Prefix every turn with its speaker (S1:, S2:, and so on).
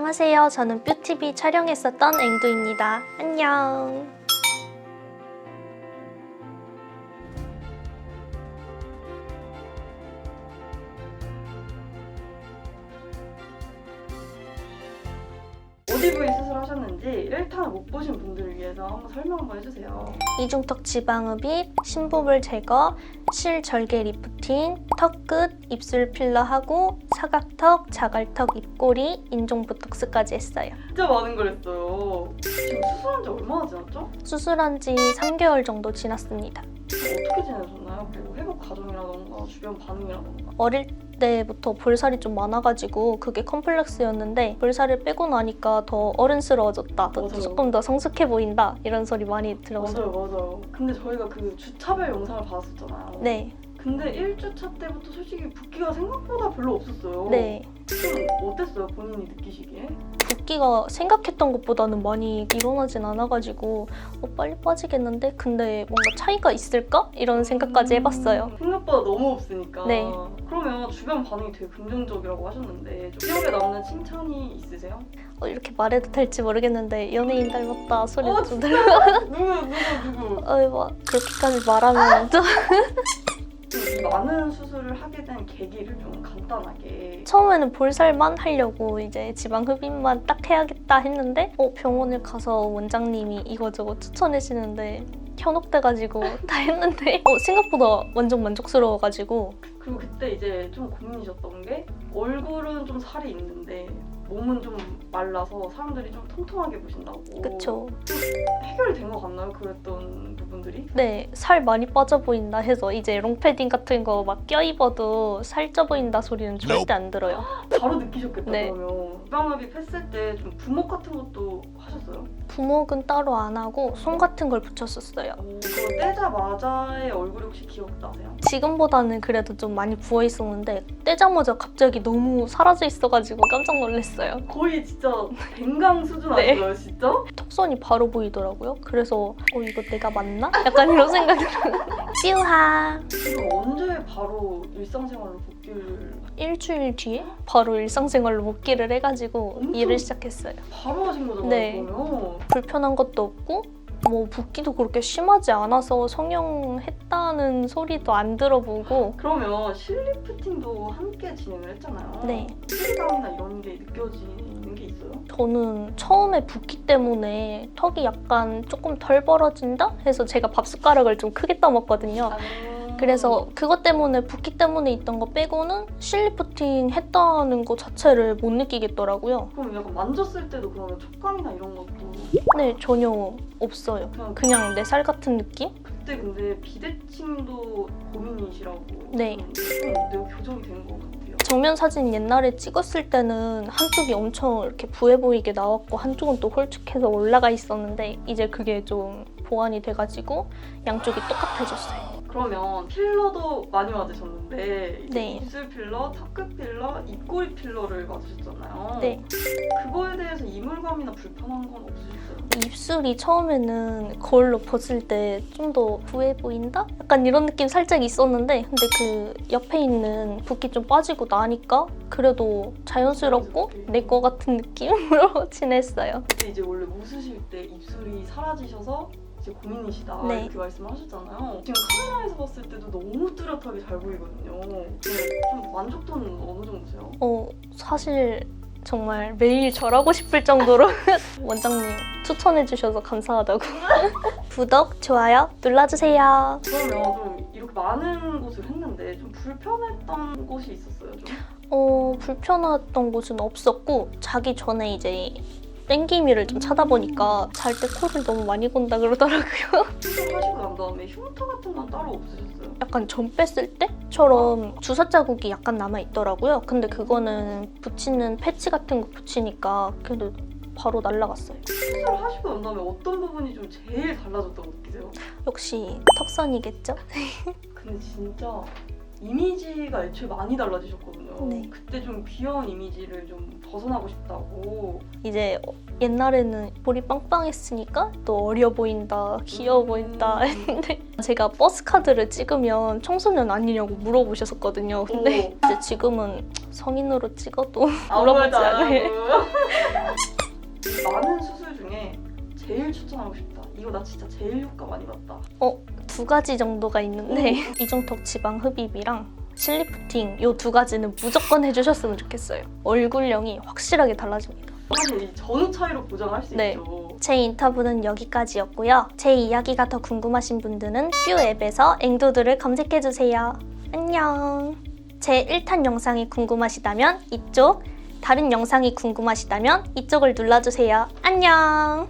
S1: 안녕하세요. 저는 뷰티비 촬영했었던 앵두입니다. 안녕.
S2: 어디 부위 수술하셨는지 1탄을 못 보신 분들을 위해서 한번 설명 한번 해주세요.
S1: 이중턱 지방흡입, 심부볼 제거, 실절개 리프팅, 턱끝, 입술 필러하고 사각턱, 자갈턱, 입꼬리, 인중 보톡스까지 했어요.
S2: 진짜 많은 걸 했어요. 지금 수술한 지 얼마나 지났죠?
S1: 수술한 지 3개월 정도 지났습니다.
S2: 어떻게 지내셨나요? 뭐 회복 과정이라던가 주변 반응이라던가.
S1: 어릴 때부터 볼살이 좀 많아가지고 그게 컴플렉스였는데 볼살을 빼고 나니까 더 어른스러워졌다.
S2: 맞아요.
S1: 조금 더 성숙해 보인다. 이런 소리 많이 들었어요.
S2: 맞아요. 근데 저희가 그 주차별 영상을 봤었잖아요.
S1: 네.
S2: 근데 1주차 때부터 솔직히 붓기가 생각보다 별로 없었어요.
S1: 네.
S2: 좀 어땠어요? 본인이 느끼시기에?
S1: 붓기가 생각했던 것보다는 많이 일어나진 않아가지고 빨리 빠지겠는데? 근데 뭔가 차이가 있을까? 이런 생각까지 해봤어요.
S2: 생각보다 너무 없으니까.
S1: 네.
S2: 그러면 주변 반응이 되게 긍정적이라고 하셨는데 좀 기억에 남는 칭찬이 있으세요?
S1: 이렇게 말해도 될지 모르겠는데 연예인 닮았다 소리도 좀
S2: 진짜?
S1: 들려.
S2: 누구?
S1: 막 그렇게까지 말하면 좀
S2: 이 많은 수술을 하게 된 계기를 좀 간단하게.
S1: 처음에는 볼살만 하려고 이제 지방 흡입만 딱 해야겠다 했는데 병원을 가서 원장님이 이거저거 추천해주는데 현혹돼가지고 다 했는데 생각보다 완전 만족스러워가지고.
S2: 그리고 그때 이제 좀 고민이셨던 게 얼굴은 좀 살이 있는데 몸은 좀 말라서 사람들이 좀 통통하게 보신다고.
S1: 그쵸.
S2: 해결이 된 것 같나요? 그랬던 부분들이?
S1: 네, 살 많이 빠져 보인다 해서 이제 롱패딩 같은 거 막 껴입어도 살쪄 보인다 소리는 절대 안 들어요.
S2: 바로 느끼셨겠다.
S1: 네.
S2: 그러면 지방흡입 했을 때 좀 부목 같은 것도 하셨어요?
S1: 부목은 따로 안 하고 솜 같은 걸 붙였었어요.
S2: 그거 떼자마자의 얼굴이 혹시 기억나세요?
S1: 지금보다는 그래도 좀 많이 부어 있었는데 떼자마자 갑자기 너무 사라져 있어가지고 깜짝 놀랐어요.
S2: 거의 진짜 뱅강 수준
S1: 네.
S2: 아닌가요, 진짜?
S1: 턱선이 바로 보이더라고요. 그래서 이거 내가 맞나? 약간 이런 생각이 들어요. 찌우하.
S2: 지금 언제 바로 일상생활로 복귀를
S1: 일주일 뒤에 바로 일상생활로 복귀를 해가지고
S2: 엄청-
S1: 일을 시작했어요.
S2: 바로 하신 거잖아요,
S1: 네.
S2: 그러면.
S1: 불편한 것도 없고 붓기도 그렇게 심하지 않아서 성형했다는 소리도 안 들어보고.
S2: 그러면 실리프팅도 함께 진행을 했잖아요.
S1: 네.
S2: 실감이나 이런 게 느껴지는 게 있어요?
S1: 저는 처음에 붓기 때문에 턱이 약간 조금 덜 벌어진다 해서 제가 밥숟가락을 좀 크게 떠먹거든요. 그래서 그것 때문에 붓기 때문에 있던 거 빼고는 실리프팅 했다는 거 자체를 못 느끼겠더라고요.
S2: 그럼 약간 만졌을 때도 그러면 촉감이나 이런 것도
S1: 네, 전혀 없어요. 그냥 내 살 같은 느낌?
S2: 그때 근데 비대칭도 고민이시라고
S1: 네.
S2: 좀 내가 교정이 된 것 같아요.
S1: 정면 사진 옛날에 찍었을 때는 한쪽이 엄청 이렇게 부해 보이게 나왔고 한쪽은 또 홀쭉해서 올라가 있었는데 이제 그게 좀 보완이 돼가지고 양쪽이 똑같아졌어요.
S2: 그러면 필러도 많이 맞으셨는데 이제
S1: 네.
S2: 입술 필러, 턱끝 필러, 입꼬리 필러를 맞으셨잖아요.
S1: 네.
S2: 그거에 대해서 이물감이나 불편한 건 없으셨어요?
S1: 입술이 처음에는 거울로 봤을 때 좀 더 부해 보인다? 약간 이런 느낌 살짝 있었는데 근데 그 옆에 있는 붓기 좀 빠지고 나니까 그래도 자연스럽고 내 거 같은 느낌으로 지냈어요.
S2: 근데 이제 원래 웃으실 때 입술이 사라지셔서 이제 고민이시다
S1: 네.
S2: 이렇게 말씀을 하셨잖아요. 지금 카메라에서 봤을 때도 너무 뚜렷하게 잘 보이거든요. 근데 좀 만족도는 어느 정도세요?
S1: 사실 정말 매일 절하고 싶을 정도로 원장님 추천해주셔서 감사하다고. 구독, 좋아요 눌러주세요.
S2: 그러면 좀 이렇게 많은 곳을 했는데 좀 불편했던 곳이 있었어요? 좀?
S1: 불편했던 곳은 없었고 자기 전에 이제 땡기미를 좀 찾아보니까 잘 때 코를 너무 많이 곤다 그러더라고요.
S2: 수술하시고 난 다음에 흉터 같은 건 따로 없으셨어요?
S1: 약간 전 뺐을 때처럼 주사 자국이 약간 남아있더라고요. 근데 그거는 붙이는 패치 같은 거 붙이니까 그래도 바로 날라갔어요.
S2: 수술하시고 난 다음에 어떤 부분이 좀 제일 달라졌다고 느끼세요?
S1: 역시 턱선이겠죠?
S2: 근데 진짜 이미지가 애초에 많이 달라지셨거든요.
S1: 네.
S2: 그때 좀 귀여운 이미지를 좀 벗어나고 싶다고.
S1: 이제 옛날에는 볼이 빵빵했으니까 또 어려 보인다, 귀여워 보인다 했는데 제가 버스 카드를 찍으면 청소년 아니냐고 물어보셨었거든요. 근데 이제 지금은 성인으로 찍어도
S2: 아무
S1: 물어보지
S2: 말도 안
S1: 않아요.
S2: 하고. 제일 추천하고 싶다. 이거 나 진짜 제일 효과 많이 봤다.
S1: 2가지 정도가 있는데 이중턱 지방 흡입이랑 실리프팅 요 2가지는 무조건 해주셨으면 좋겠어요. 얼굴형이 확실하게 달라집니다.
S2: 사실 이 전후 차이로 보정할 수
S1: 네.
S2: 있죠.
S1: 제 인터뷰는 여기까지였고요. 제 이야기가 더 궁금하신 분들은 뷰 앱에서 앵두들을 검색해주세요. 안녕. 제 1탄 영상이 궁금하시다면 이쪽, 다른 영상이 궁금하시다면 이쪽을 눌러주세요. 안녕.